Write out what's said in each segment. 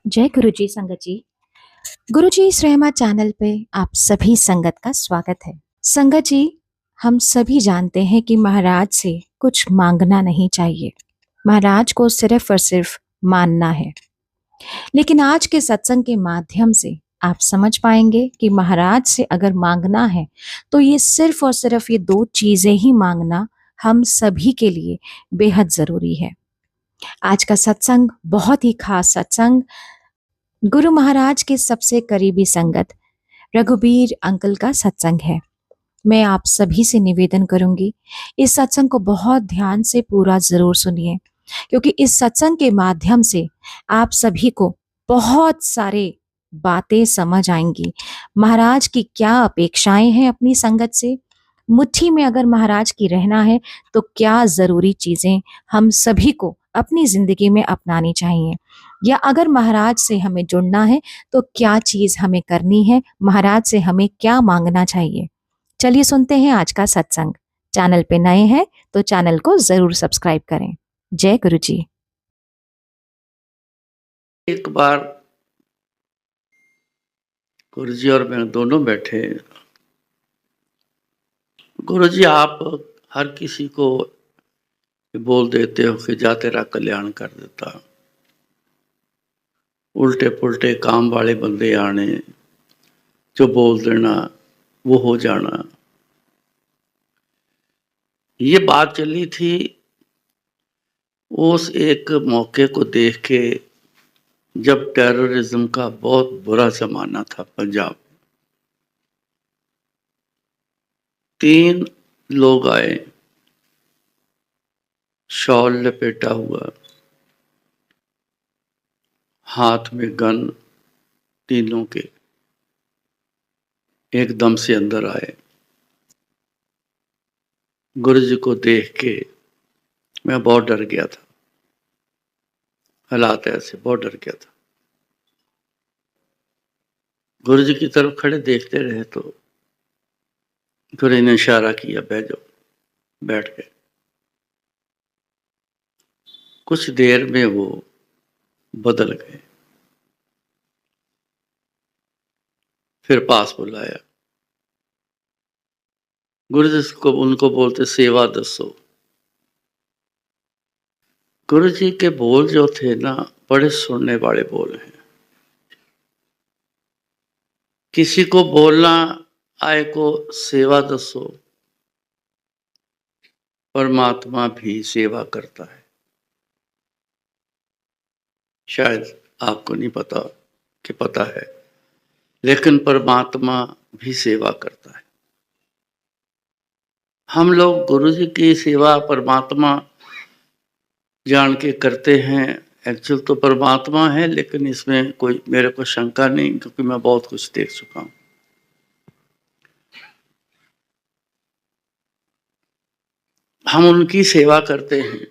जय गुरु जी संगत जी। गुरु जी इस रहमा चैनल पे आप सभी संगत का स्वागत है। संगत जी, हम सभी जानते हैं कि महाराज से कुछ मांगना नहीं चाहिए, महाराज को सिर्फ और सिर्फ मानना है। लेकिन आज के सत्संग के माध्यम से आप समझ पाएंगे कि महाराज से अगर मांगना है तो ये सिर्फ और सिर्फ ये दो चीजें ही मांगना हम सभी के लिए बेहद जरूरी है। आज का सत्संग बहुत ही खास सत्संग गुरु महाराज के सबसे करीबी संगत रघुबीर अंकल का सत्संग है। मैं आप सभी से निवेदन करूंगी, इस सत्संग को बहुत ध्यान से पूरा जरूर सुनिए, क्योंकि इस सत्संग के माध्यम से आप सभी को बहुत सारे बातें समझ आएंगी। महाराज की क्या अपेक्षाएं हैं अपनी संगत से, मुट्ठी में अगर महाराज की रहना है तो क्या जरूरी चीजें हम सभी को अपनी जिंदगी में अपनानी चाहिए, या अगर महाराज से हमें जुड़ना है तो क्या चीज हमें करनी है, महाराज से हमें क्या मांगना चाहिए। चलिए सुनते हैं आज का सत्संग। चैनल पे नए हैं तो चैनल को जरूर सब्सक्राइब करें। जय गुरु जी। एक बार गुरुजी और मैं दोनों बैठे। गुरुजी, आप हर किसी को बोल देते हो कि जा तेरा कल्याण कर देता, उल्टे पुल्टे काम वाले बंदे आने, जो बोल देना वो हो जाना। ये बात चली थी उस एक मौके को देख के जब टेररिज्म का बहुत बुरा जमाना था पंजाब। 3 लोग आए, शॉल लपेटा हुआ, हाथ में गन, तीनों के एकदम से अंदर आए। गुरुजी को देख के मैं बहुत डर गया था, हालात ऐसे, बहुत डर गया था। गुरुजी की तरफ खड़े देखते रहे तो गुरुजी ने इशारा किया, बैठ जाओ। बैठ गए। कुछ देर में वो बदल गए। फिर पास बुलाया। गुरुजी को उनको बोलते सेवा दसो। गुरुजी के बोल जो थे ना, बड़े सुनने वाले बोल हैं। किसी को बोलना आए को सेवा दसो, परमात्मा भी सेवा करता है। शायद आपको नहीं पता कि पता है, लेकिन परमात्मा भी सेवा करता है। हम लोग गुरुजी की सेवा परमात्मा जान के करते हैं। एक्चुअल तो परमात्मा है, लेकिन इसमें कोई मेरे को शंका नहीं, क्योंकि मैं बहुत कुछ देख चुका हूं। हम उनकी सेवा करते हैं,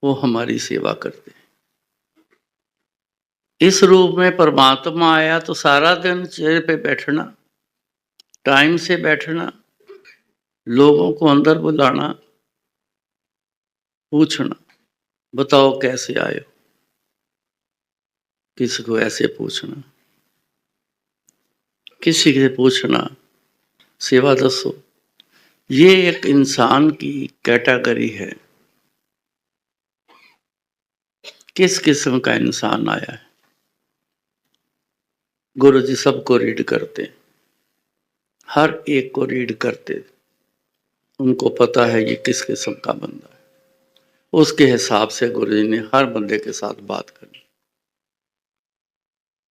वो हमारी सेवा करते हैं। इस रूप में परमात्मा आया तो सारा दिन चेयर पे बैठना, टाइम से बैठना, लोगों को अंदर बुलाना, पूछना बताओ कैसे आए हो, किसी को ऐसे पूछना, किसी से पूछना सेवा दसो। ये एक इंसान की कैटेगरी है। किस किस्म का इंसान आया है। गुरुजी सबको रीड करते, हर एक को रीड करते। उनको पता है ये किस किस्म का बंदा है। उसके हिसाब से गुरुजी ने हर बंदे के साथ बात करनी।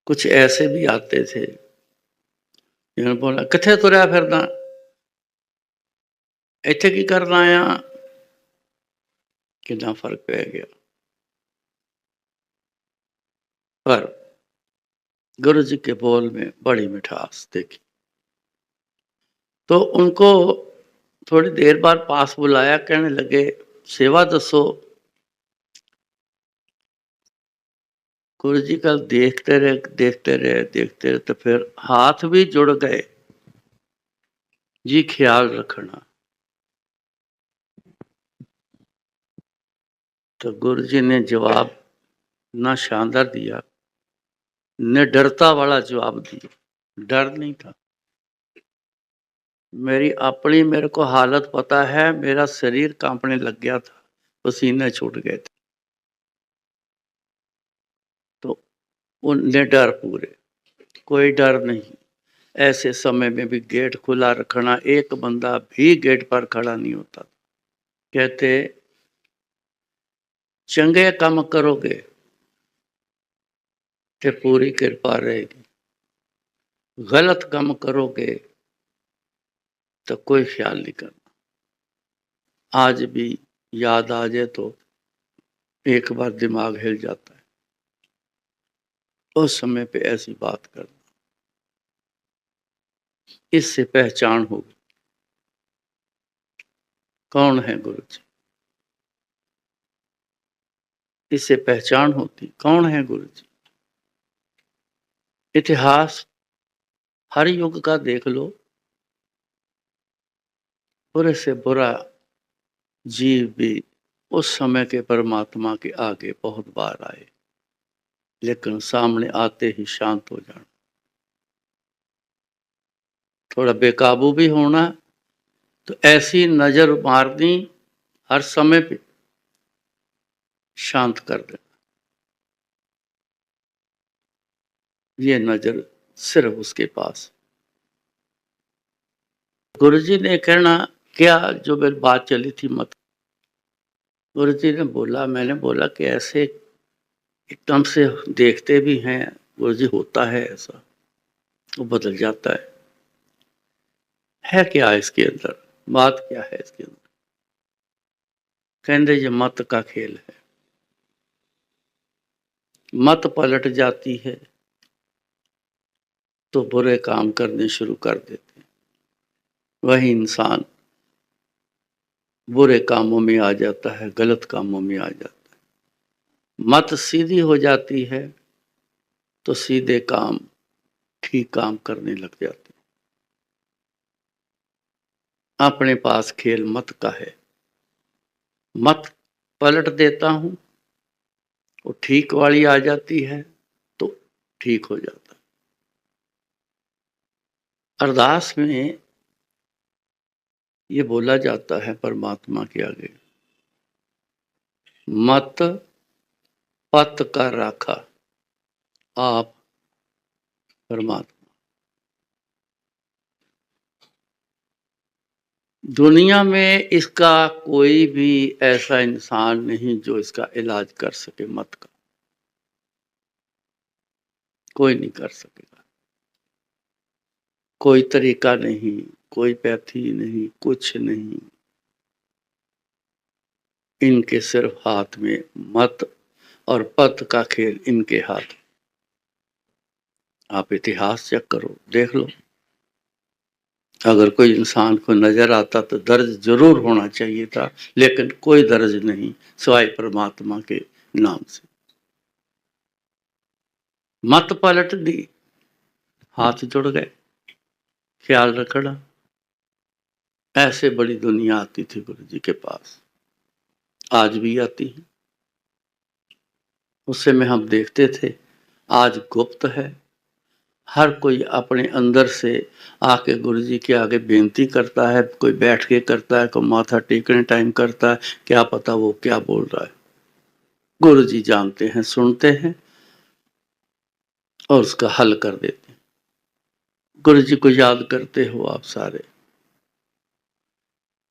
कुछ ऐसे भी आते थे जिन्होंने बोला किथे तुरया फिरदा, इत्थे की करना आया। कितना फर्क पै गया। पर गुरु जी के बोल में बड़ी मिठास देखी। तो उनको थोड़ी देर बाद पास बुलाया, कहने लगे सेवा दसो। गुरु जी कल देखते रहे तो फिर हाथ भी जुड़ गए। जी ख्याल रखना। तो गुरु जी ने जवाब ना शानदार दिया, ने डरता वाला जवाब दिया। डर नहीं था। मेरी अपनी मेरे को हालत पता है, मेरा शरीर कांपने लग गया था, पसीने छूट गए थे। तो उनने डर पूरे, कोई डर नहीं। ऐसे समय में भी गेट खुला रखना, एक बंदा भी गेट पर खड़ा नहीं होता। कहते चंगे काम करोगे तो पूरी कृपा रहेगी, गलत काम करोगे तो कोई ख्याल नहीं करना। आज भी याद आ जाए तो एक बार दिमाग हिल जाता है। उस समय पे ऐसी बात करना, इससे पहचान होगी कौन है गुरु जी। इससे पहचान होती कौन है गुरु जी। इतिहास हर युग का देख लो, बुरे से बुरा जीव भी उस समय के परमात्मा के आगे बहुत बार आए, लेकिन सामने आते ही शांत हो जाना। थोड़ा बेकाबू भी होना तो ऐसी नजर मारनी, हर समय पे शांत कर देना। ये नजर सिर्फ उसके पास। गुरुजी ने कहना क्या, जो मेरी बात चली थी मत, गुरुजी ने बोला, मैंने बोला कि ऐसे एकदम से देखते भी हैं गुरुजी, होता है ऐसा, वो बदल जाता है क्या इसके अंदर, बात क्या है इसके अंदर। कहते ये मत का खेल है, मत पलट जाती है तो बुरे काम करने शुरू कर देते हैं। वही इंसान बुरे कामों में आ जाता है, गलत कामों में आ जाता है। मत सीधी हो जाती है तो सीधे काम, ठीक काम करने लग जाते हैं। अपने पास खेल मत का है, मत पलट देता हूं, वो ठीक वाली आ जाती है तो ठीक हो जाता है। अरदास में ये बोला जाता है परमात्मा के आगे, मत पत कर राखा आप परमात्मा। दुनिया में इसका कोई भी ऐसा इंसान नहीं जो इसका इलाज कर सके, मत का कोई नहीं कर सकेगा। कोई तरीका नहीं, कोई पैथी नहीं, कुछ नहीं। इनके सिर्फ हाथ में मत और पत का खेल, इनके हाथ। आप इतिहास चेक करो, देख लो। अगर कोई इंसान को नजर आता तो दर्ज जरूर होना चाहिए था, लेकिन कोई दर्ज नहीं सिवाय परमात्मा के नाम से। मत पलट दी, हाथ जुड़ गए। ख्याल रखना, ऐसे बड़ी दुनिया आती थी गुरु जी के पास, आज भी आती है। उस समय हम देखते थे, आज गुप्त है। हर कोई अपने अंदर से आके गुरु जी के आगे बेनती करता है, कोई बैठ के करता है, कोई माथा टेकने टाइम करता है, क्या पता वो क्या बोल रहा है। गुरु जी जानते हैं, सुनते हैं और उसका हल कर देते हैं। गुरु जी को याद करते हो आप सारे,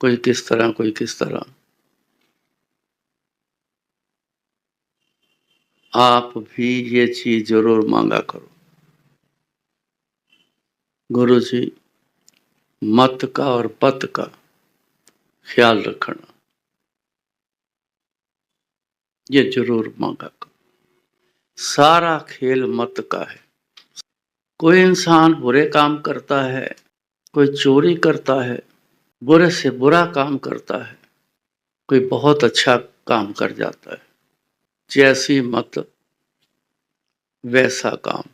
कोई किस तरह, कोई किस तरह। आप भी ये चीज जरूर मांगा करो, गुरु जी मत का और पत का ख्याल रखना, ये जरूर मांगा करो। सारा खेल मत का है। कोई इंसान बुरे काम करता है, कोई चोरी करता है, बुरे से बुरा काम करता है, कोई बहुत अच्छा काम कर जाता है। जैसी मत वैसा काम।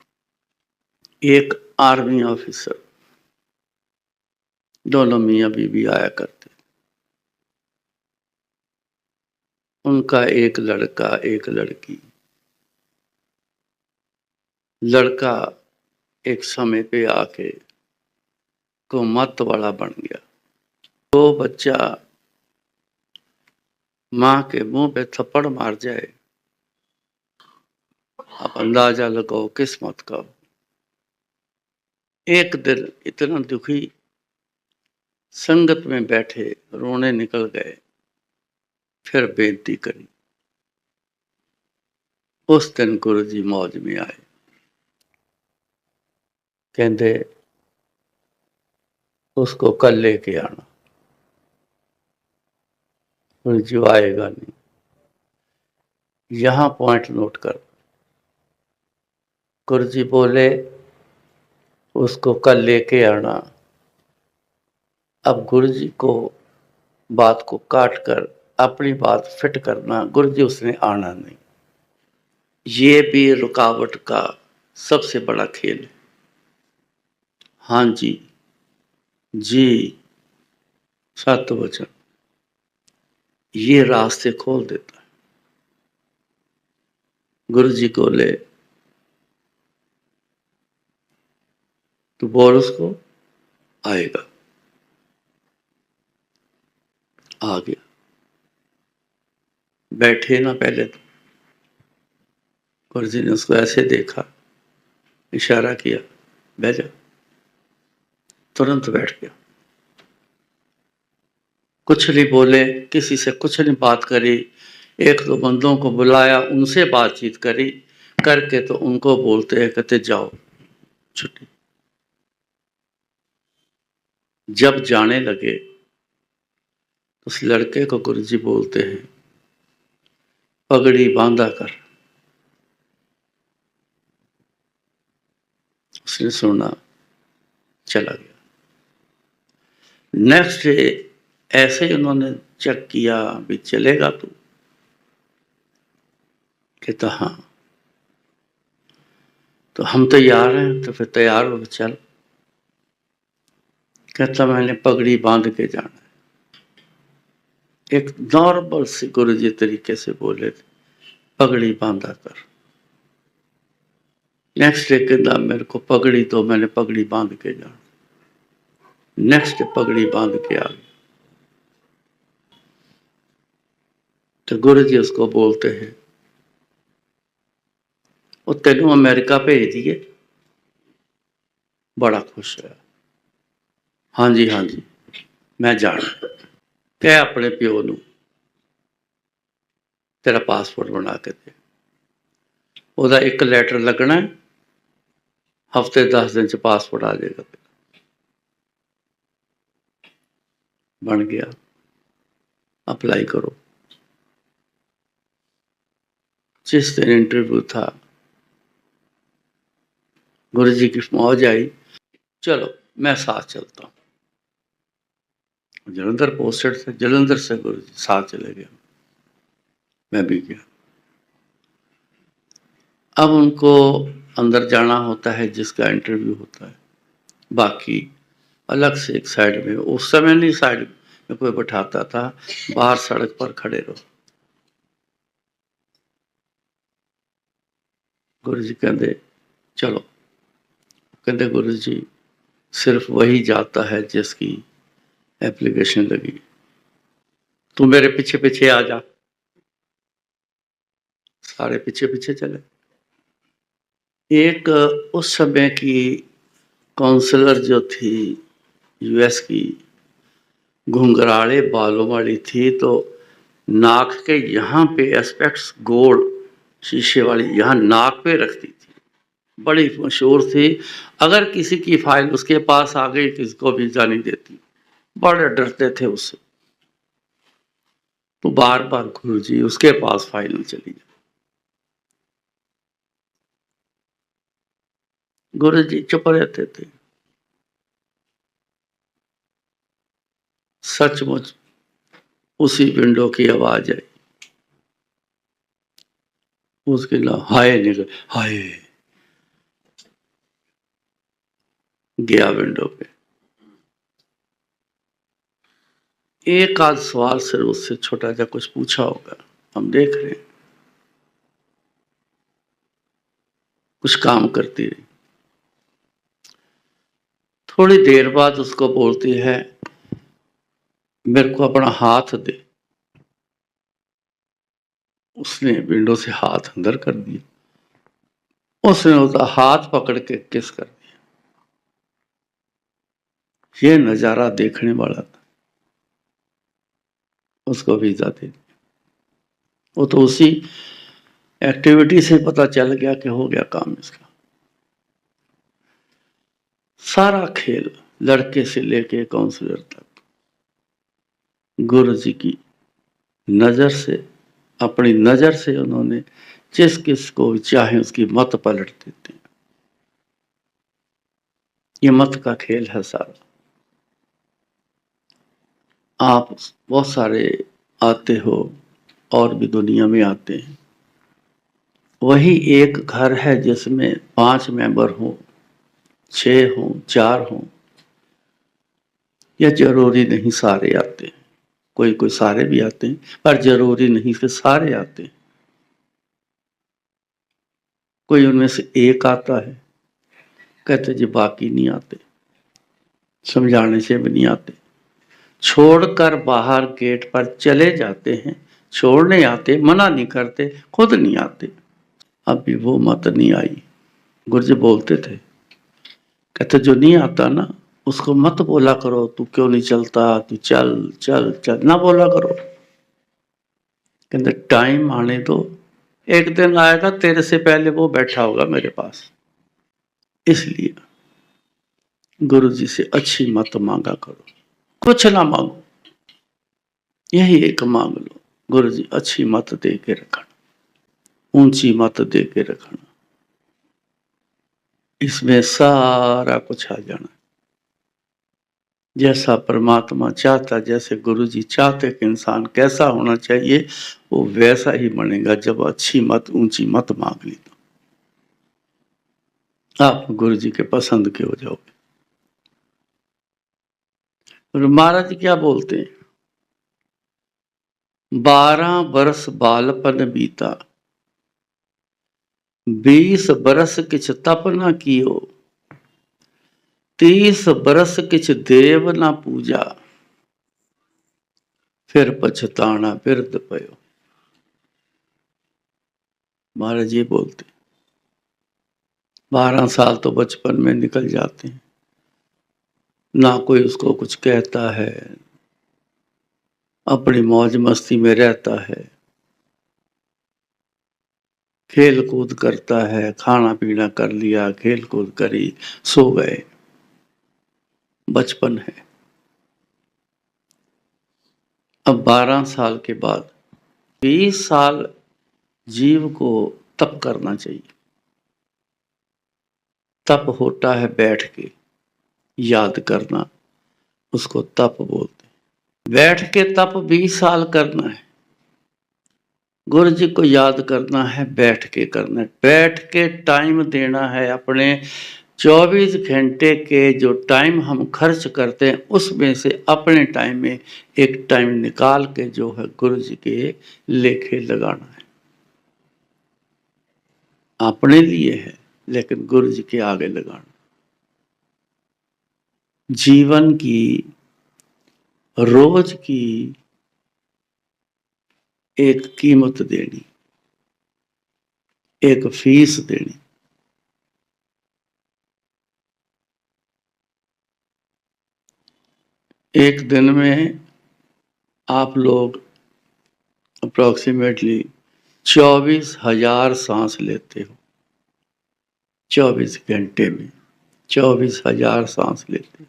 एक आर्मी ऑफिसर, दोनों मियाँ बीवी आया करते, उनका एक लड़का एक लड़की, लड़का एक समय पे आके को मत वाला बन गया। तो बच्चा माँ के मुंह पे थप्पड़ मार जाए, आप अंदाजा लगाओ किस्मत का। एक दिन इतना दुखी, संगत में बैठे रोने निकल गए, फिर बेनती करी। उस दिन गुरु जी मौज में आए, कहते उसको कल लेके आना। गुरु जी आएगा नहीं। यहां पॉइंट नोट कर, गुरु जी बोले उसको कल लेके आना। अब गुरु जी को बात को काट कर अपनी बात फिट करना, गुरु जी उसने आना नहीं। ये भी रुकावट का सबसे बड़ा खेल है। हाँ जी, जी, सत्य वचन, ये रास्ते खोल देता है। गुरु जी को ले, तो बोल उसको, आएगा। आ गया, बैठे ना पहले तो। गुरु जी ने उसको ऐसे देखा, इशारा किया, बैठ जा। तुरंत बैठ गया, कुछ नहीं बोले, किसी से कुछ नहीं बात करी। एक दो बंदों को बुलाया, उनसे बातचीत करी, करके तो उनको बोलते हैं, कहते जाओ छुट्टी। जब जाने लगे, उस लड़के को गुरुजी बोलते हैं, पगड़ी बांधा कर। उसने सुना, चला गया। नेक्स्ट डे ऐसे ही उन्होंने चेक किया, भी चलेगा तू? कहता हाँ। तो हम तैयार हैं, तो फिर तैयार हो चल। कहता मैंने पगड़ी बांध के जाना है। एक नॉर्मल से गुरुजी तरीके से बोले थे, पगड़ी बांधा कर। नेक्स्ट डे कहता मेरे को पगड़ी तो, मैंने पगड़ी बांध के जाना। नेक्स्ट डे पगड़ी बांध के आ गया। तो गुरुजी उसको बोलते हैं, वो तेनू अमेरिका भेज दिए। बड़ा खुश है। हाँ जी, हाँ जी, मैं जाना। कह अपने प्यो नू तेरा पासपोर्ट बना के दे। ਉਹਦਾ एक लैटर लगना है, हफ्ते 10 दिन च पासपोर्ट आ जाएगा। बन गया, अप्लाई करो। जिस दिन इंटरव्यू था, गुरु जी की मौज आई, चलो मैं साथ चलता हूँ। जलंधर पोस्टेड थे, जलंधर से गुरु जी साथ चले गए, मैं भी गया। अब उनको अंदर जाना होता है जिसका इंटरव्यू होता है, बाकी अलग से एक साइड में, उस समय नहीं साइड में कोई बैठाता था, बाहर सड़क पर खड़े रहो। गुरु जी कहते चलो। कहते गुरु जी सिर्फ वही जाता है जिसकी एप्लीकेशन लगी, तू मेरे पीछे पीछे आ जा। सारे पीछे पीछे चले। एक उस समय की काउंसलर जो थी यूएस की, घुंघराले बालों वाली थी, तो नाक के यहाँ पे एस्पेक्ट्स गोल्ड शीशे वाली यहाँ नाक पे रखती थी, बड़ी मशहूर थी। अगर किसी की फाइल उसके पास आ गई, किसी को भी जाने देती, बड़े डरते थे उससे। तो बार बार गुरु जी उसके पास फाइल न चली जाए। गुरु जी चुप रहते थे। सचमुच उसी विंडो की आवाज आई, उसके ना हाय निकल, हाय गया विंडो पे। एक आध सवाल सिर्फ उससे छोटा सा कुछ पूछा होगा, हम देख रहे हैं। कुछ काम करती रही। थोड़ी देर बाद उसको बोलती है, मेरे को अपना हाथ दे। उसने विंडो से हाथ अंदर कर दिया। उसने उसका हाथ पकड़ के किस कर दिया। ये नजारा देखने वाला था। उसको वीजा दे दिया। वो तो उसी एक्टिविटी से पता चल गया कि हो गया काम इसका। सारा खेल लड़के से लेके काउंसलर तक गुरु जी की नजर से, अपनी नजर से उन्होंने जिस किस को चाहे उसकी मत पलट देते हैं। ये मत का खेल है सारा। आप बहुत सारे आते हो और भी दुनिया में आते हैं। वही एक घर है जिसमें 5 मेंबर हो, 6 हो, 4 हो, या जरूरी नहीं सारे आते हैं। कोई कोई सारे भी आते हैं, पर जरूरी नहीं कि सारे आते हैं। कोई उनमें से एक आता है, कहते जी बाकी नहीं आते, समझाने से भी नहीं आते, छोड़कर बाहर गेट पर चले जाते हैं। छोड़ने आते, मना नहीं करते, खुद नहीं आते। अभी वो मत नहीं आई। गुरुजी बोलते थे, कहते जो नहीं आता ना उसको मत बोला करो तू क्यों नहीं चलता, तू चल चल चल, ना बोला करो। कहते टाइम आने दो, एक दिन आएगा तेरे से पहले वो बैठा होगा मेरे पास। इसलिए गुरु जी से अच्छी मत मांगा करो, कुछ ना मांगो, यही एक मांग लो, गुरु जी अच्छी मत दे के रखना, ऊंची मत दे के रखना। इसमें सारा कुछ आ जाना। जैसा परमात्मा चाहता, जैसे गुरु जी चाहते कि इंसान कैसा होना चाहिए, वो वैसा ही बनेगा। जब अच्छी मत, ऊंची मत मांग ली तो आप गुरु जी के पसंद के हो जाओगे। और महाराज जी क्या बोलते हैं, 12 बरस बालपन बीता, 20 बरस किछ तप न कियो, 30 बरस किछ देव न पूजा, फिर पछताना बिरद पयो। महाराज ये बोलते 12 साल तो बचपन में निकल जाते हैं, ना कोई उसको कुछ कहता है, अपनी मौज मस्ती में रहता है, खेल कूद करता है, खाना पीना कर लिया, खेल कूद करी, सो गए, बचपन है। अब 12 साल के बाद 20 साल जीव को तप करना चाहिए। तप होता है बैठ के याद करना, उसको तप बोलते हैं। बैठ के तप 20 साल करना है, गुरु जी को याद करना है, बैठ के करना है। बैठ के टाइम देना है अपने 24 घंटे के जो टाइम हम खर्च करते हैं उसमें से अपने टाइम में एक टाइम निकाल के जो है गुरु जी के लेखे लगाना है। अपने लिए है लेकिन गुरु जी के आगे लगाना। जीवन की, रोज की एक कीमत देनी, एक फीस देनी। एक दिन में आप लोग अप्रोक्सीमेटली 24,000 सांस लेते हो। 24 घंटे में 24,000 सांस लेते हो।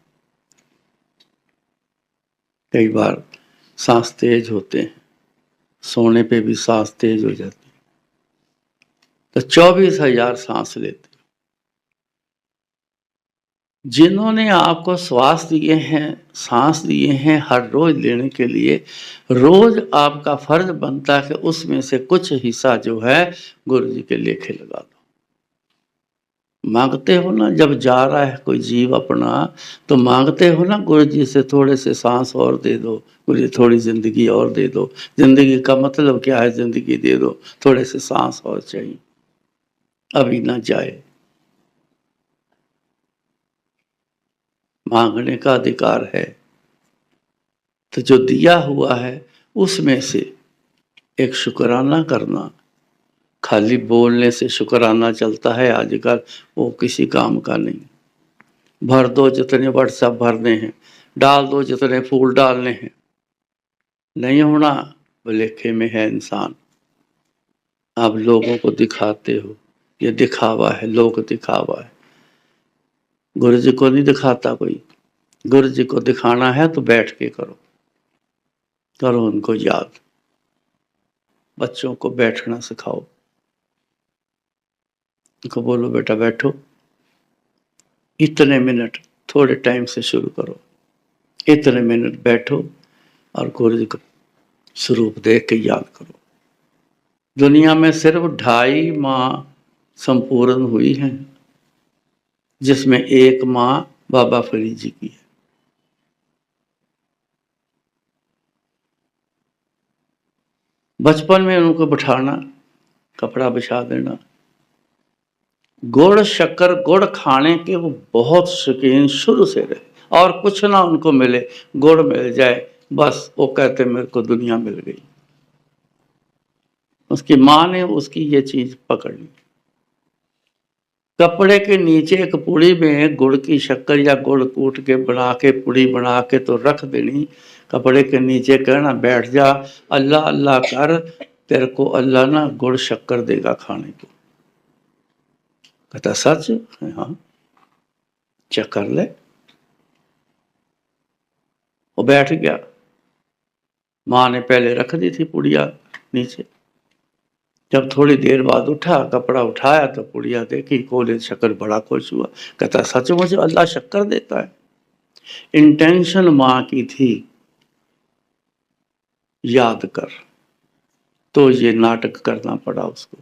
कई बार सांस तेज होते हैं, सोने पे भी सांस तेज हो जाती है, तो 24,000 सांस लेते। जिन्होंने आपको श्वास दिए हैं, सांस दिए हैं हर रोज लेने के लिए, रोज आपका फर्ज बनता है कि उसमें से कुछ हिस्सा जो है गुरु जी के लेखे लगा दो। मांगते हो ना, जब जा रहा है कोई जीव अपना तो मांगते हो ना गुरु जी से थोड़े से सांस और दे दो, गुरु जी थोड़ी जिंदगी और दे दो। जिंदगी का मतलब क्या है, जिंदगी दे दो, थोड़े से सांस और चाहिए, अभी ना जाए। मांगने का अधिकार है। तो जो दिया हुआ है उसमें से एक शुक्राना करना। खाली बोलने से शुक्राना चलता है आजकल, वो किसी काम का नहीं। भर दो जितने व्हाट्सएप भरने हैं, डाल दो जितने फूल डालने हैं, नहीं होना लेखे में है इंसान। आप लोगों को दिखाते हो, ये दिखावा है, लोग दिखावा है। गुरु जी को नहीं दिखाता कोई। गुरु जी को दिखाना है तो बैठ के करो, करो उनको याद। बच्चों को बैठना सिखाओ, उनको बोलो बेटा बैठो, इतने मिनट, थोड़े टाइम से शुरू करो, इतने मिनट बैठो और गुरु जी को स्वरूप देख के याद करो। दुनिया में सिर्फ 2.5 माह संपूर्ण हुई हैं, जिसमें 1 माह बाबा फरीद जी की है। बचपन में उनको बिठाना, कपड़ा बिछा देना। गुड़ शक्कर गुड़ खाने के वो बहुत शौकीन शुरू से रहे, और कुछ ना उनको मिले, गुड़ मिल जाए बस वो कहते मेरे को दुनिया मिल गई। उसकी माँ ने उसकी ये चीज पकड़ ली। कपड़े के नीचे एक पुड़ी में गुड़ की शक्कर या गुड़ कूट के बना के पुड़ी बना के तो रख देनी, कपड़े के नीचे कहना बैठ जा, अल्लाह अल्लाह कर, तेरे को अल्लाह ना गुड़ शक्कर देगा खाने को। कहता सच? हाँ, चेक कर ले। वो बैठ गया। माँ ने पहले रख दी थी पुड़िया नीचे। जब थोड़ी देर बाद उठा, कपड़ा उठाया तो पुड़िया देखी, खोले, शक्कर, बड़ा खुश हुआ। कहता सच मुझे अल्लाह शक्कर देता है। इंटेंशन माँ की थी याद कर, तो ये नाटक करना पड़ा उसको।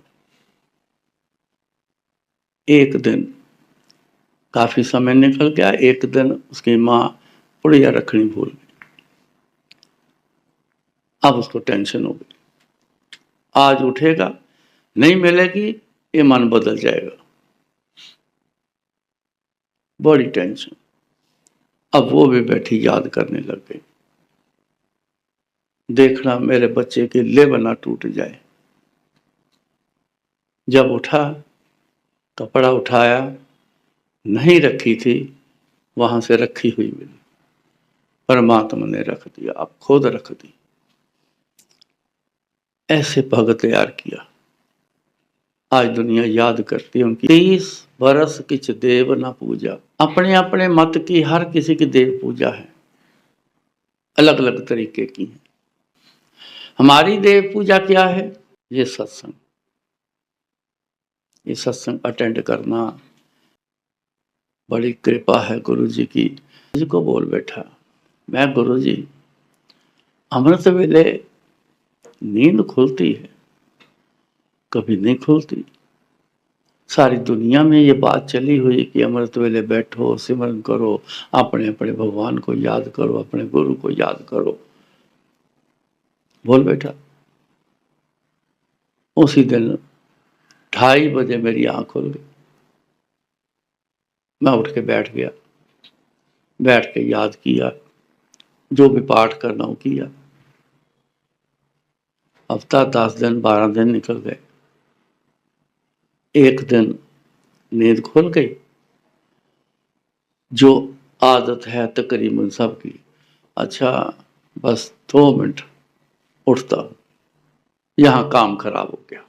एक दिन, काफी समय निकल गया, एक दिन उसकी माँ पुड़िया रखनी भूल गई। अब उसको टेंशन हो गई, आज उठेगा नहीं मिलेगी, ये मन बदल जाएगा। बड़ी टेंशन। अब वो भी बैठी याद करने लग गई, देखना मेरे बच्चे की लेव ना टूट जाए। जब उठा, कपड़ा उठाया, नहीं रखी थी, वहां से रखी हुई मिली, परमात्मा ने रख दिया, अब खुद रख दी। ऐसे भगत तैयार किया। आज दुनिया याद करती है उनकी। 30 बरस किच देव ना पूजा। अपने अपने मत की हर किसी की देव पूजा है, अलग अलग तरीके की है। हमारी देव पूजा क्या है? ये सत्संग, ये सत्संग अटेंड करना बड़ी कृपा है गुरु जी की। जी को बोल बैठा, मैं गुरु जी, अमृत वेले नींद खुलती है, कभी नहीं खुलती। सारी दुनिया में ये बात चली हुई कि अमृत वेले बैठो, सिमरन करो, अपने अपने भगवान को याद करो, अपने गुरु को याद करो। बोल बैठा। उसी दिन 2:30 बजे मेरी आंख खुल गई। मैं उठ के बैठ गया, बैठ के याद किया, जो भी पाठ करना वो किया। हफ्ता 10 दिन 12 दिन निकल गए। एक दिन नींद खुल गई, जो आदत है तकरीबन सबकी। अच्छा बस 2 मिनट उठता हूँ, यहाँ काम खराब हो गया,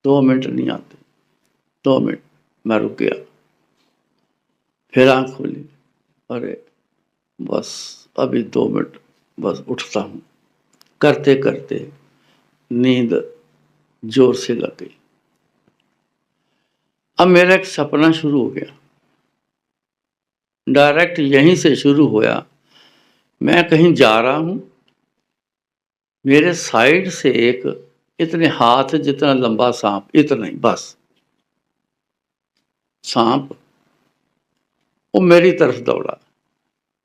2 मिनट नहीं आते, 2 मिनट। मैं रुक गया, फिर आँख खोली, अरे बस अभी 2 मिनट, बस उठता हूँ। करते करते नींद जोर से लग गई। अब मेरा एक सपना शुरू हो गया, डायरेक्ट यहीं से शुरू हुआ। मैं कहीं जा रहा हूँ, मेरे साइड से एक इतने हाथ जितना लंबा सांप, इतना ही बस, सांप वो मेरी तरफ दौड़ा।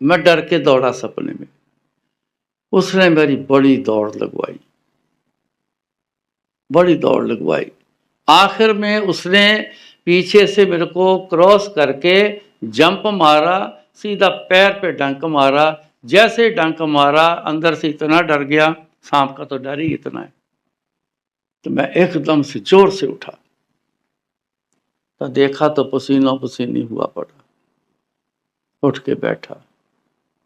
मैं डर के दौड़ा सपने में, उसने मेरी बड़ी दौड़ लगवाई, बड़ी दौड़ लगवाई। आखिर में उसने पीछे से मेरे को क्रॉस करके जंप मारा, सीधा पैर पे डंक मारा। जैसे डंक मारा अंदर से इतना डर गया, सांप का तो डर ही इतना है, तो मैं एकदम से जोर से उठा, तो देखा तो पसीनों पसीनी हुआ पड़ा। उठ के बैठा,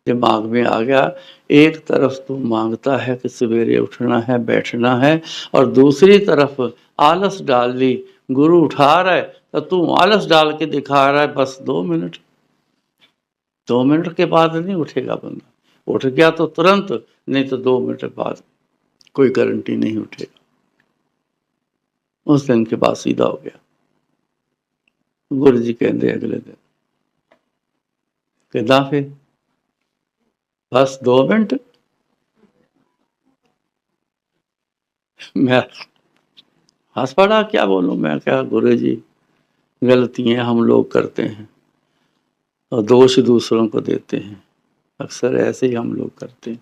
दिमाग में आ गया, एक तरफ तू मांगता है कि सवेरे उठना है बैठना है, और दूसरी तरफ आलस डाल ली। गुरु उठा रहा है तो तू आलस डाल के दिखा रहा है बस 2 मिनट। 2 मिनट के बाद नहीं उठेगा बंदा, उठ गया तो तुरंत, नहीं तो 2 मिनट बाद कोई गारंटी नहीं उठेगा। उस दिन के बाद सीधा हो गया। गुरु जी कहते अगले दिन कहता फिर बस 2 मिनट। मैं हंस पड़ा, क्या बोलूं मैं, क्या गुरु जी, गलतियां हम लोग करते हैं और दोष दूसरों को देते हैं, अक्सर ऐसे ही हम लोग करते हैं।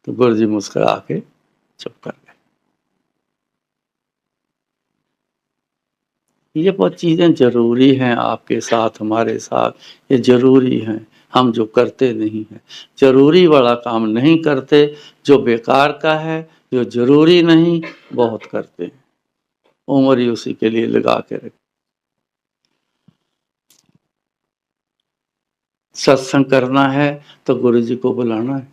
तो गुरु जी मुस्कुरा के चुप कर गए। ये बहुत चीज़ें जरूरी हैं आपके साथ, हमारे साथ, ये जरूरी हैं। हम जो करते नहीं हैं, जरूरी वाला काम नहीं करते, जो बेकार का है, जो जरूरी नहीं, बहुत करते हैं, उम्र ही उसी के लिए लगा के रख। सत्संग करना है तो गुरु जी को बुलाना है,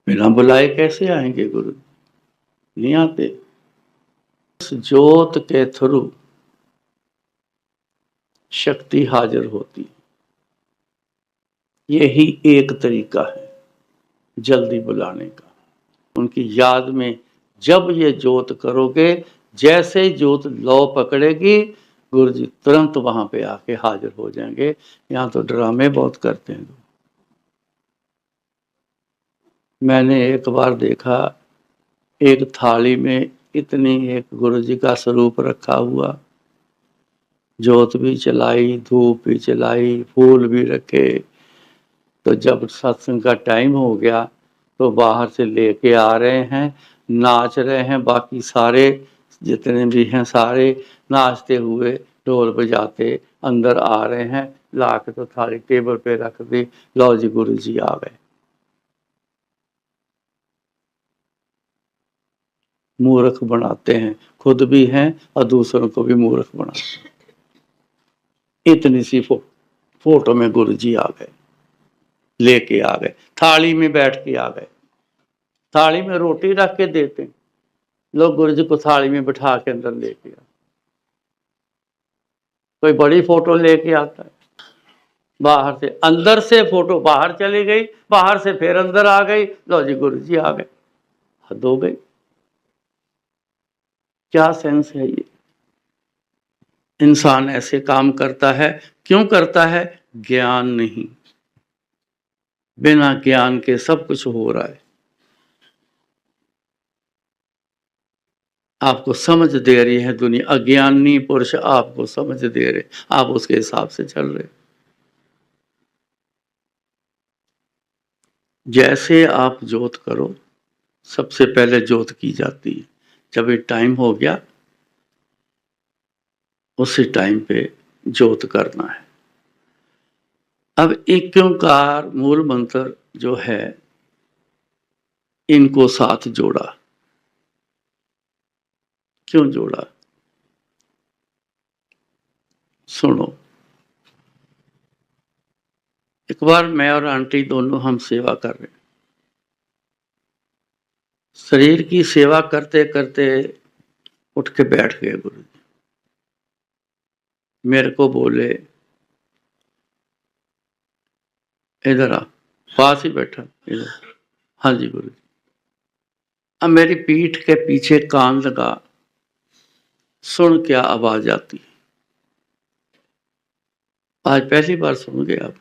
बिना बुलाए कैसे आएंगे गुरु? नहीं आते। उस ज्योत के थ्रू शक्ति हाजिर होती, यही एक तरीका है जल्दी बुलाने का। उनकी याद में जब ये ज्योत करोगे, जैसे ज्योत लौ पकड़ेगी, गुरु जी तुरंत वहां पे आके हाजिर हो जाएंगे। यहाँ तो ड्रामे बहुत करते हैं। मैंने एक बार देखा, एक थाली में इतनी एक गुरु जी का स्वरूप रखा हुआ, ज्योत भी चलाई, धूप भी चलाई, फूल भी रखे। तो जब सत्संग का टाइम हो गया तो बाहर से लेके आ रहे हैं, नाच रहे हैं, बाकी सारे जितने भी हैं सारे नाचते हुए ढोल बजाते अंदर आ रहे हैं। ला के तो थाली टेबल पे रख दी, लो जी गुरु जी आ गए। मूर्ख बनाते हैं, खुद भी हैं और दूसरों को भी मूर्ख बनाते हैं। इतनी सी फोटो में गुरु जी आ गए, लेके आ गए, थाली में बैठ के आ गए। थाली में रोटी रख के देते, लोग गुरु जी को थाली में बिठा के अंदर लेके आ। कोई बड़ी फोटो लेके आता है, बाहर से, अंदर से फोटो बाहर चली गई, बाहर से फिर अंदर आ गई, लो जी गुरु जी आ गए। हद हो गई। क्या सेंस है ये? इंसान ऐसे काम करता है, क्यों करता है? ज्ञान नहीं, बिना ज्ञान के सब कुछ हो रहा है। आपको समझ दे रही है दुनिया, अज्ञानी पुरुष आपको समझ दे रहे, आप उसके हिसाब से चल रहे। जैसे आप ज्योत करो, सबसे पहले ज्योत की जाती है, जब ये टाइम हो गया उसी टाइम पे ज्योत करना है। अब एक ओंकार मूल मंत्र जो है, इनको साथ जोड़ा। क्यों जोड़ा? सुनो, एक बार मैं और आंटी दोनों हम सेवा कर रहे, शरीर की सेवा करते करते उठ के बैठ गए गुरु जी। मेरे को बोले इधर आ, पास ही बैठा इधर। हाँ जी गुरु जी। अब मेरी पीठ के पीछे कान लगा, सुन क्या आवाज आती। आज पहली बार सुन गए आप।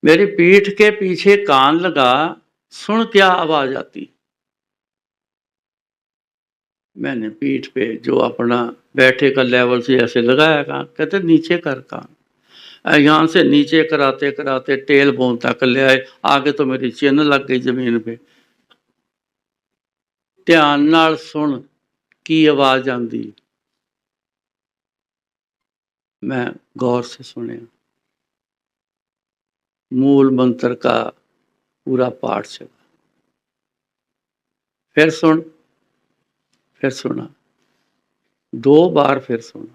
मेरी पीठ के पीछे कान लगा, सुन क्या आवाज आती। मैंने पीठ पे जो अपना बैठे का लेवल से ऐसे लगाया कान, कहते नीचे कर कान। यहाँ से नीचे कराते कराते टेल बोन तक ले आए, आगे तो मेरी चिन्ह लग गई जमीन पे। ध्यान नाल सुन की आवाज आंदी। मैं गौर से सुने, मूल मंत्र का पूरा पाठ चला, फिर सुना, 2 बार फिर सुना,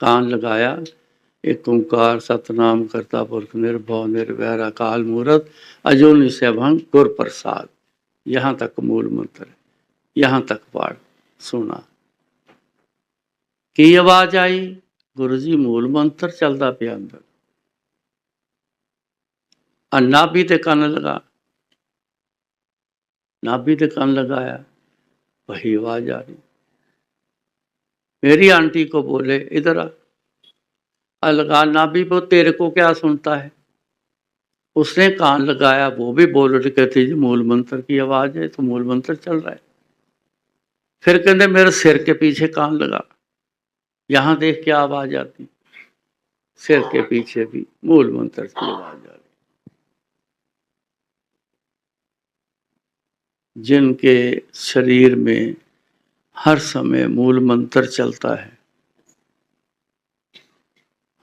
कान लगाया, एक ओंकार सतनाम करता पुरख निर्भव निर्वैर अकाल मूरत अजूनि सैभं गुर प्रसाद। यहाँ तक मूल मंत्र है, यहाँ तक पाठ सुना की आवाज आई, गुरु जी मूल मंत्र चलता पिया अंदर। नाभि ते कन लगा, नाभि ते कन लगाया, वही आवाज आ रही। मेरी आंटी को बोले इधर आ, लगा नाभि पर, तेरे को क्या सुनता है। उसने कान लगाया, वो भी बोल रही, कहती जी मूल मंत्र की आवाज है, तो मूल मंत्र चल रहा है। फिर कहते मेरे सिर के पीछे कान लगा, यहां देख क्या आवाज आती, सिर के पीछे भी मूल मंत्र की आवाज आ रही। जिनके शरीर में हर समय मूल मंत्र चलता है,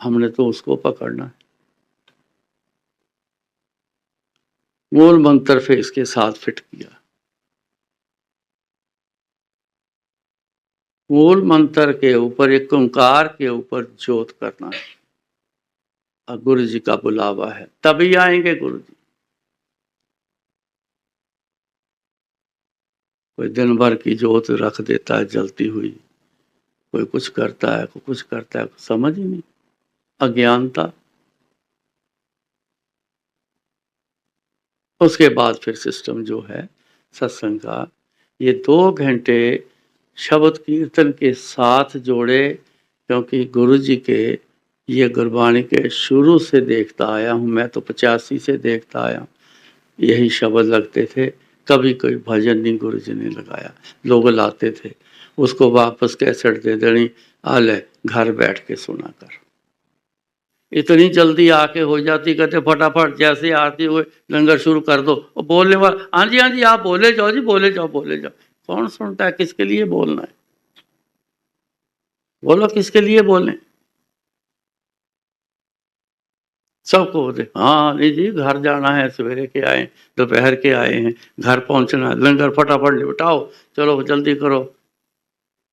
हमने तो उसको पकड़ना है। मूल मंत्र फिर इसके साथ फिट किया। मूल मंत्र के ऊपर, एक ओंकार के ऊपर जोत करना है, और गुरु जी का बुलावा है, तभी आएंगे गुरु जी। कोई दिन भर की जोत रख देता है जलती हुई, कोई कुछ करता है, कोई कुछ करता है, समझ ही नहीं, अज्ञानता। उसके बाद फिर सिस्टम जो है सत्संग का, ये 2 घंटे शब्द कीर्तन के साथ जोड़े, क्योंकि गुरु जी के ये गुरबाणी के शुरू से देखता आया हूँ मैं, तो 85 से देखता आया हूँ, यही शब्द लगते थे। कभी कोई भजन नहीं गुरु जी ने लगाया, लोग लाते थे, उसको वापस कैसेट दे देनी, आ ले घर बैठ के सुना कर। इतनी जल्दी आके हो जाती, कहते फटाफट जैसे आती हुए लंगर शुरू कर दो, और बोलने वाला हाँ जी आप बोले जाओ जी, बोले जाओ बोले जाओ। कौन सुनता है, किसके लिए बोलना है, बोलो किसके लिए बोलें। सबको बोलते हाँ नहीं जी घर जाना है, सवेरे के आए, दोपहर के आए हैं, घर पहुंचना है, लंगर फटाफट निपटाओ, चलो जल्दी करो,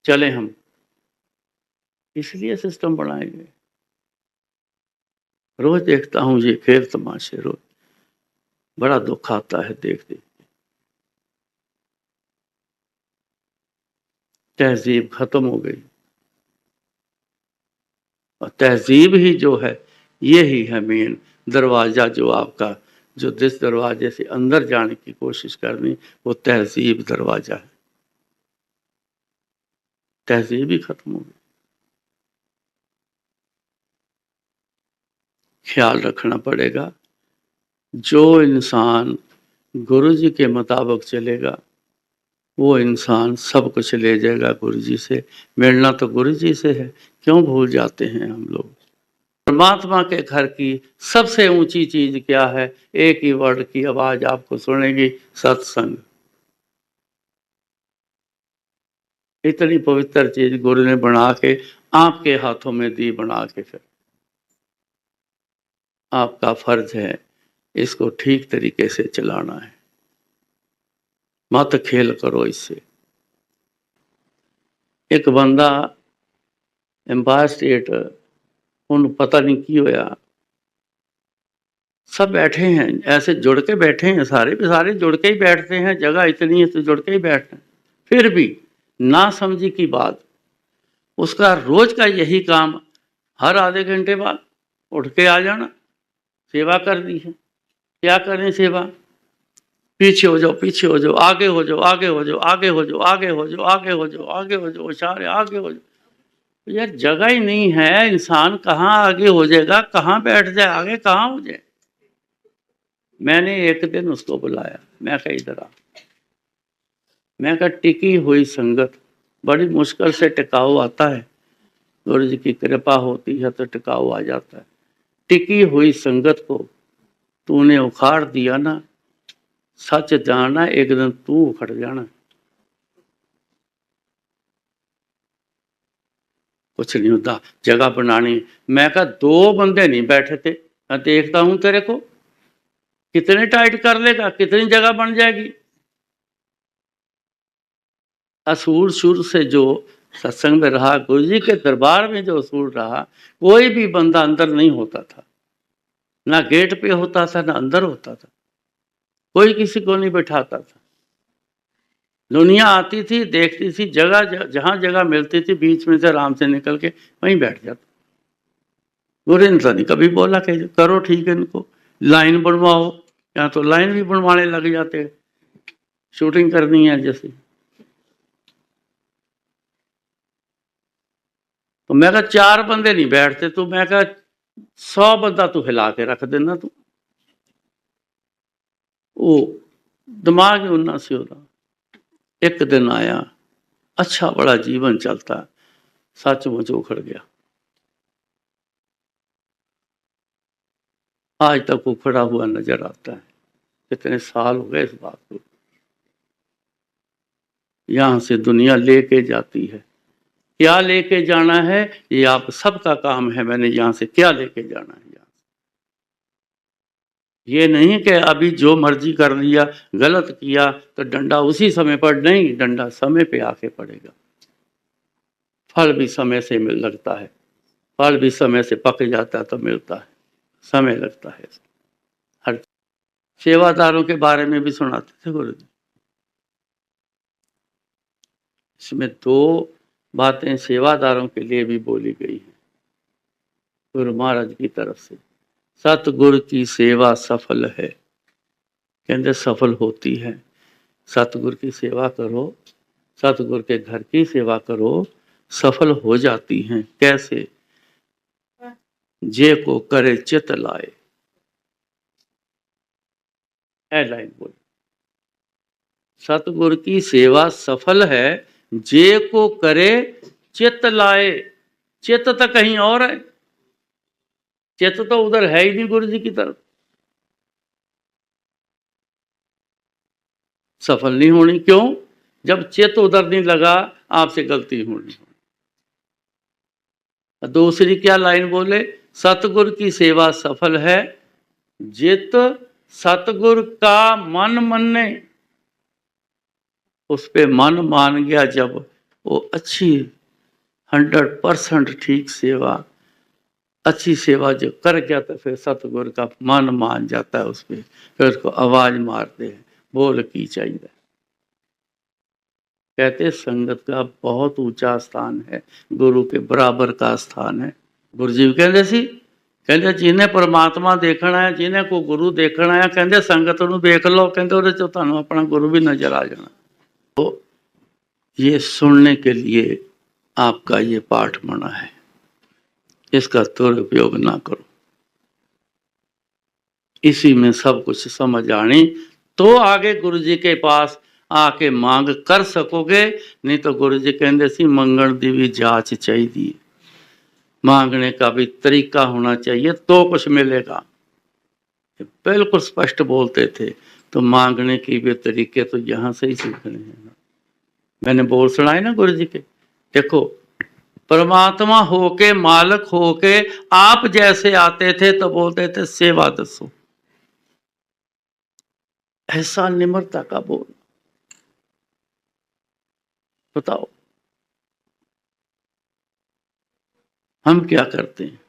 चले हम। इसलिए सिस्टम बनाए गए। रोज देखता हूँ ये खेल तमाशे, रोज बड़ा दुख आता है देख देख। तहजीब खत्म हो गई, और तहजीब ही जो है, ये ही है मेन दरवाज़ा, जो आपका, जो जिस दरवाजे से अंदर जाने की कोशिश करनी, वो तहजीब दरवाज़ा है। तहजीब ही खत्म हो गई। ख्याल रखना पड़ेगा, जो इंसान गुरु जी के मुताबिक चलेगा, वो इंसान सब कुछ ले जाएगा गुरु जी से। मिलना तो गुरु जी से है, क्यों भूल जाते हैं हम लोग। परमात्मा के घर की सबसे ऊंची चीज क्या है, एक ही वर्ड की आवाज आपको सुनेगी, सत्संग। इतनी पवित्र चीज गुरु ने बना के आपके हाथों में दी, बना के, फिर आपका फर्ज है इसको ठीक तरीके से चलाना है, मत खेल करो इससे। एक बंदा एम्पायर स्टेट, उन पता नहीं की होया, सब बैठे हैं ऐसे जुड़ के बैठे हैं, सारे के सारे जुड़ के ही बैठते हैं, जगह इतनी है तो जुड़ के ही बैठते हैं। फिर भी ना समझी की बात, उसका रोज का यही काम, हर आधे घंटे बाद उठ के आ जाना, सेवा कर दी है। क्या करें सेवा, पीछे हो जाओ पीछे हो जाओ, आगे हो जाओ आगे हो जाओ, आगे हो जाओ आगे हो जाओ, आगे हो जाओ आगे हो जाओ, इशारे आगे हो जाओ। यार जगह ही नहीं है, इंसान कहाँ आगे हो जाएगा, कहाँ बैठ जाए, आगे कहाँ हो जाए। मैंने एक दिन उसको बुलाया, मैं कहा इधर आ, मैं कहा टिकी हुई संगत बड़ी मुश्किल से टिकाऊ आता है, गुरु जी की कृपा होती है तो टिकाऊ आ जाता है। टिकी हुई संगत को तूने उखाड़ दिया ना, सच जानना एक दिन तू उखड़ जाना। कुछ नहीं होता, जगह बनानी। मैं कहा 2 बंदे नहीं बैठे थे, मैं देखता हूं तेरे को कितने टाइट कर लेगा, कितनी जगह बन जाएगी। असूल शुरू से जो सत्संग में रहा, गुरु जी के दरबार में जो असूल रहा, कोई भी बंदा अंदर नहीं होता था, ना गेट पे होता था ना अंदर होता था, कोई किसी को नहीं बैठाता था। दुनिया आती थी, देखती थी, जगह जहां जगह मिलती थी बीच में से आराम से निकल के वहीं बैठ जाता। गुरु ने तो नहीं कभी बोला कि करो ठीक है, इनको लाइन बनवाओ, या तो लाइन भी बनवाने लग जाते, शूटिंग करनी है जैसे। तो मैं कहा 4 बंदे नहीं बैठते, तो मैं कहा 100 बंदा तू हिला के रख देना तू। वो दिमाग ही उन्ना से होता। एक दिन आया, अच्छा बड़ा जीवन चलता, सचमुच उखड़ गया। आज तक उखड़ा हुआ नजर आता है। कितने साल हो गए इस बात को। यहां से दुनिया लेके जाती है, क्या लेके जाना है ये आप सबका काम है। मैंने यहां से क्या लेके जाना है, यहाँ ये नहीं कि अभी जो मर्जी कर लिया, गलत किया तो डंडा उसी समय पर, नहीं, डंडा समय पे आके पड़ेगा। फल भी समय से लगता है, फल भी समय से पक जाता है तो मिलता है, समय लगता है। हर सेवादारों के बारे में भी सुनाते थे गुरु जी। इसमें 2 बातें सेवादारों के लिए भी बोली गई हैं गुरु महाराज की तरफ से। सतगुरु की सेवा सफल है, कहते सफल होती है। सतगुरु की सेवा करो, सतगुरु के घर की सेवा करो, सफल हो जाती हैं। कैसे? जे को करे चित लाए, लाइन बोली। सतगुरु की सेवा सफल है, जे को करे चित लाए। चित तो कहीं और है, चित तो उधर है ही नहीं गुरु जी की तरफ। सफल नहीं होनी, क्यों? जब चित उधर नहीं लगा, आपसे गलती होनी। दूसरी क्या लाइन बोले? सतगुरु की सेवा सफल है, जित सतगुरु का मन मन्ने। उस पे मन मान गया जब, वो अच्छी 100% ठीक सेवा, अच्छी सेवा जो कर गया, तो फिर सतगुरु का मन मान जाता है उस पर। फिर उसको आवाज मारते हैं, बोल की चाहिए। कहते संगत का बहुत ऊंचा स्थान है, गुरु के बराबर का स्थान है। गुरु जी कहते सी, कहते जिन्हें परमात्मा देखना है, जिन्हें को गुरु देखना है, कहते संगत नूं देख लो, कहते उहदे च तुहानूं अपना गुरु भी नजर आ जाना। तो ये सुनने के लिए आपका ये पाठ बना है, इसका दुरुपयोग ना करो। इसी में सब कुछ समझ आनी तो आगे गुरु जी के पास आके मांग कर सकोगे। नहीं तो गुरु जी कहते सी मंगण दी भी जांच चाहिए, मांगने का भी तरीका होना चाहिए तो कुछ मिलेगा। बिल्कुल स्पष्ट बोलते थे। तो मांगने की भी तरीके तो यहाँ से ही सीखने हैं। मैंने बोल सुनाए ना गुरु जी के, देखो परमात्मा होके, मालक होके आप जैसे आते थे तो बोलते थे सेवा दसो। ऐसा निम्रता का बोल, बताओ हम क्या करते हैं।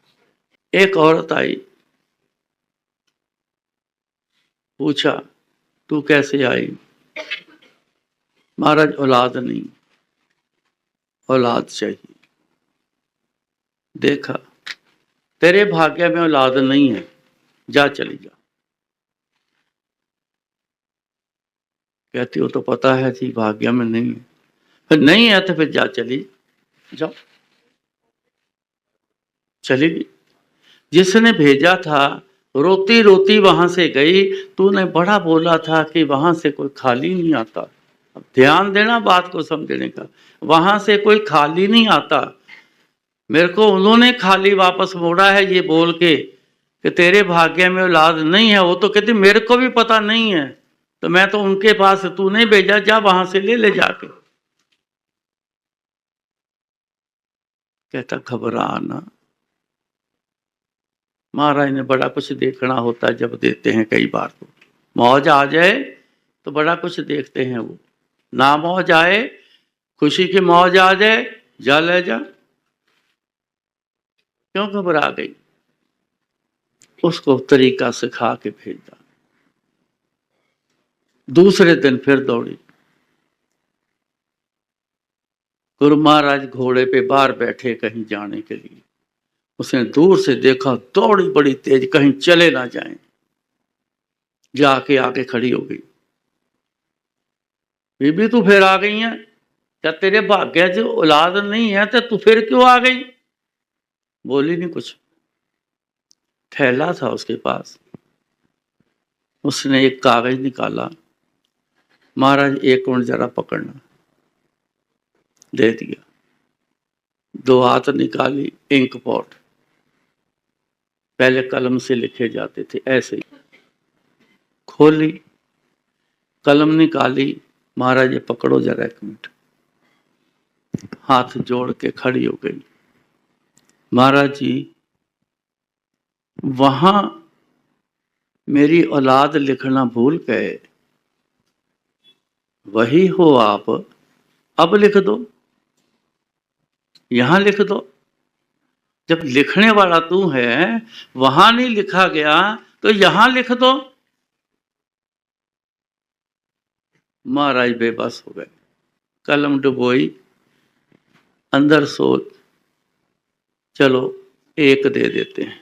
एक औरत आई, पूछा तू कैसे आई? महाराज औलाद नहीं, औलाद चाहिए। देखा तेरे भाग्य में औलाद नहीं है, जा चली जा। कहती हो तो पता है जी भाग्य में नहीं है। फिर नहीं है तो फिर जा चली जाओ। चली गई। जिसने भेजा था रोती रोती वहां से गई। तूने बड़ा बोला था कि वहां से कोई खाली नहीं आता। अब ध्यान देना बात को समझने का, वहां से कोई खाली नहीं आता। मेरे को उन्होंने खाली वापस मोड़ा है ये बोल के कि तेरे भाग्य में औलाद नहीं है। वो तो कहती मेरे को भी पता नहीं है, तो मैं तो उनके पास, तू नहीं भेजा, जा वहां से ले ले जाके। कहता घबराना, महाराज ने बड़ा कुछ देखना होता है जब देते हैं, कई बार तो मौज आ जाए तो बड़ा कुछ देखते हैं, वो ना मौज आए, खुशी की मौज आ जाए, जा ले जा। क्यों घबरा गई? उसको तरीका सिखा के भेजा। दूसरे दिन फिर दौड़ी। गुरु महाराज घोड़े पे बाहर बैठे कहीं जाने के लिए। उसने दूर से देखा, दौड़ी बड़ी तेज, कहीं चले ना जाएं। जाके आके खड़ी हो गई। बीबी तू फिर आ गई है? क्या तेरे भाग्य जो औलाद नहीं है तो तू फिर क्यों आ गई? बोली नहीं कुछ। थैला था उसके पास, उसने एक कागज निकाला, महाराज एक मिनट जरा पकड़ना, दे दिया। 2 हाथ निकाली, इंक पॉट, पहले कलम से लिखे जाते थे, ऐसे ही खोली, कलम निकाली, महाराज ये पकड़ो जरा एक मिनट। हाथ जोड़ के खड़ी हो गई। महाराज जी, वहां मेरी औलाद लिखना भूल गए, वही हो आप, अब लिख दो, यहां लिख दो। जब लिखने वाला तू है, वहां नहीं लिखा गया तो यहां लिख दो। महाराज बेबस हो गए। कलम डुबोई, अंदर सोच, चलो एक दे देते हैं।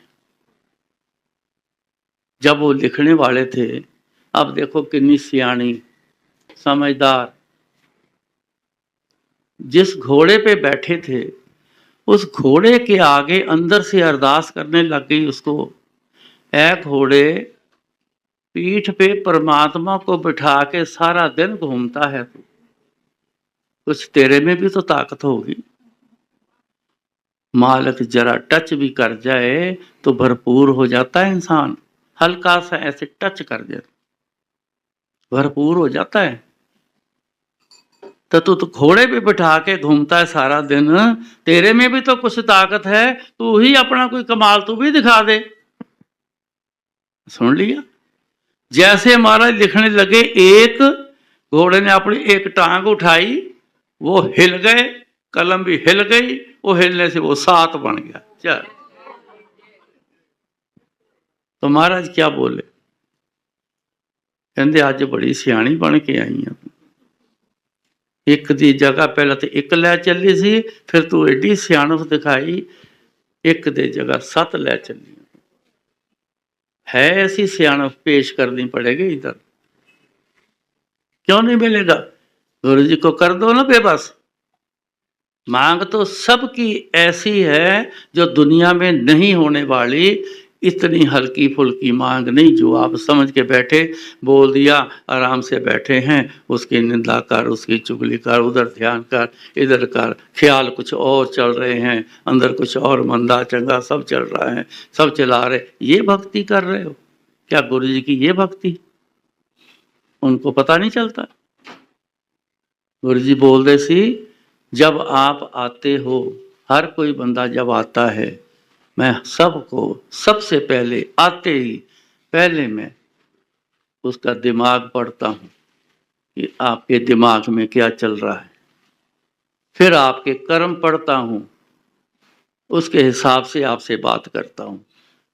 जब वो लिखने वाले थे, अब देखो कितनी सियाणी समझदार, जिस घोड़े पे बैठे थे उस घोड़े के आगे अंदर से अरदास करने लग गई उसको, ऐ घोड़े, पीठ पे परमात्मा को बिठा के सारा दिन घूमता है तू, कुछ तेरे में भी तो ताकत होगी। मालिक जरा टच भी कर जाए तो भरपूर हो जाता है इंसान, हल्का सा ऐसे टच कर दे भरपूर हो जाता है। तो तू तो घोड़े पे बिठा के घूमता है सारा दिन, तेरे में भी तो कुछ ताकत है, तू ही अपना कोई कमाल तू भी दिखा दे। सुन लिया? जैसे महाराज लिखने लगे, एक घोड़े ने अपनी एक टांग उठाई, वो हिल गए, कलम भी हिल गई, वो हिलने से वो 7 बन गया। चल, तो महाराज क्या बोले? कहते अज बड़ी सियाणी बन के आई है, एक दी जगह पहले तो एक लै चली सी, फिर तू एडी सियाणप दिखाई, एक दे जगह 7 लै चली है। ऐसी सियाणप पेश करनी पड़ेगी इधर, क्यों नहीं मिलेगा? गुरु जी को कर दो ना बेबस। मांग तो सबकी ऐसी है जो दुनिया में नहीं होने वाली, इतनी हल्की फुल्की मांग नहीं जो आप समझ के बैठे, बोल दिया, आराम से बैठे हैं, उसकी निंदा कर, उसकी चुगली कर, उधर ध्यान कर, इधर कर, ख्याल कुछ और चल रहे हैं, अंदर कुछ और मंदा चंगा सब चल रहा है, सब चला रहे, ये भक्ति कर रहे हो क्या? गुरु जी की ये भक्ति उनको पता नहीं चलता। गुरु जी बोल दे सी, जब आप आते हो, हर कोई बंदा जब आता है, मैं सबको सबसे पहले आते ही पहले मैं उसका दिमाग पढ़ता हूँ कि आपके दिमाग में क्या चल रहा है, फिर आपके कर्म पढ़ता हूँ, उसके हिसाब से आपसे बात करता हूँ।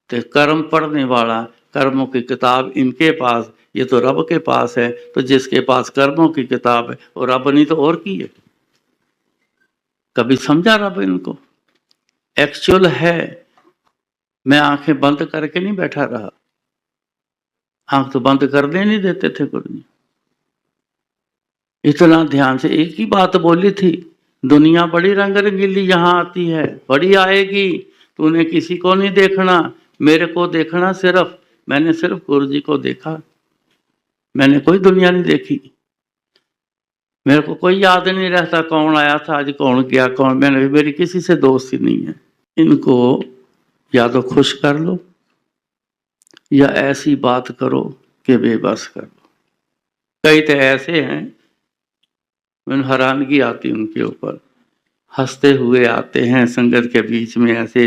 तो कर्म पढ़ने वाला, कर्मों की किताब इनके पास, ये तो रब के पास है, तो जिसके पास कर्मों की किताब है वो रब नहीं तो और की है? कभी समझा रब इनको? एक्चुअल है। मैं आंखें बंद करके नहीं बैठा रहा, आंख तो बंद करने नहीं देते थे गुरु जी। इतना ध्यान से एक ही बात बोली थी, दुनिया बड़ी रंग रंगीली यहाँ आती है, बड़ी आएगी, तूने किसी को नहीं देखना, मेरे को देखना सिर्फ। मैंने सिर्फ गुरु जी को देखा, मैंने कोई दुनिया नहीं देखी। मेरे को कोई याद नहीं रहता कौन आया था आज, कौन गया, कौन, मैंने मेरी किसी से दोस्ती नहीं है। इनको या तो खुश कर लो या ऐसी बात करो कि बेबस कर लो। कई तो ऐसे हैं, मैंने हैरानगी आती उनके ऊपर, हंसते हुए आते हैं संगत के बीच में ऐसे,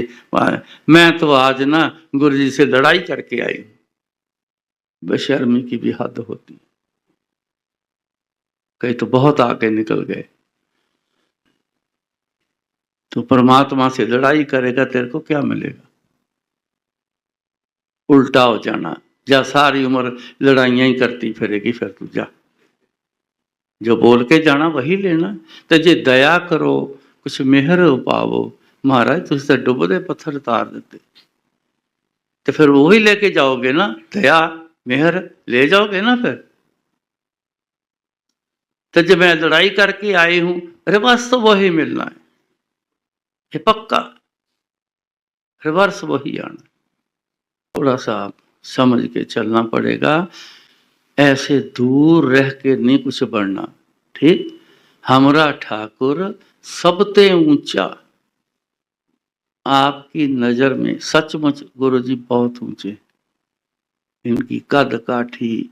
मैं तो आज ना गुरु जी से लड़ाई करके आई हूँ। बेशर्मी की भी हद होती, कई तो बहुत आगे निकल गए। तो परमात्मा से लड़ाई करेगा तेरे को क्या मिलेगा? उल्टा हो जाना, जा सारी उम्र लड़ाइयां ही करती फिरेगी, फिर तू जा, जो बोल के जाना वही लेना। तो जे दया करो कुछ मेहर पावो, महाराज तुझ तो डुबदे पत्थर तार देते, तो फिर वही लेके जाओगे ना, दया मेहर ले जाओगे ना फिर। तो जब मैं लड़ाई करके आई हूं, रिवर्स तो वही मिलना है, ये पक्का, रिवर्स वही आना। थोड़ा सा आप समझ के चलना पड़ेगा, ऐसे दूर रह के नहीं कुछ बढ़ना। ठीक, हमरा ठाकुर सबते ऊंचा, आपकी नजर में सचमुच गुरु जी बहुत ऊंचे, इनकी कद काठी,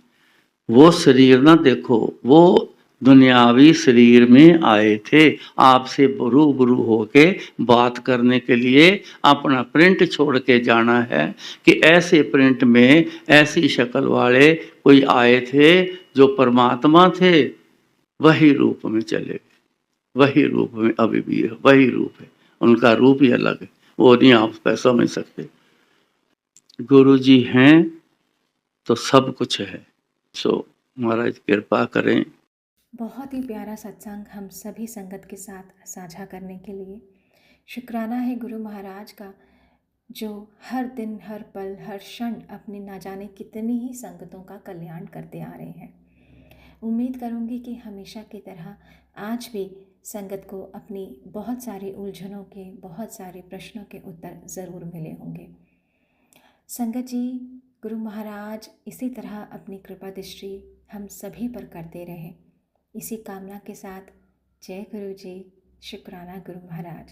वो शरीर ना देखो, वो दुनियावी शरीर में आए थे आपसे रूबरू होके बात करने के लिए। अपना प्रिंट छोड़ के जाना है कि ऐसे प्रिंट में ऐसी शक्ल वाले कोई आए थे जो परमात्मा थे, वही रूप में चले गए, वही रूप में अभी भी है, वही रूप है, उनका रूप ही अलग है, वो नहीं आप समझ सकते। गुरु जी हैं तो सब कुछ है। सो महाराज कृपा करें। बहुत ही प्यारा सत्संग हम सभी संगत के साथ साझा करने के लिए शुक्राना है गुरु महाराज का, जो हर दिन हर पल हर क्षण अपनी ना जाने कितनी ही संगतों का कल्याण करते आ रहे हैं। उम्मीद करूंगी कि हमेशा की तरह आज भी संगत को अपनी बहुत सारी उलझनों के, बहुत सारे प्रश्नों के उत्तर ज़रूर मिले होंगे। संगत जी, गुरु महाराज इसी तरह अपनी कृपा दृष्टि हम सभी पर करते रहें, इसी कामना के साथ जय गुरु जी। शुक्राना गुरु महाराज।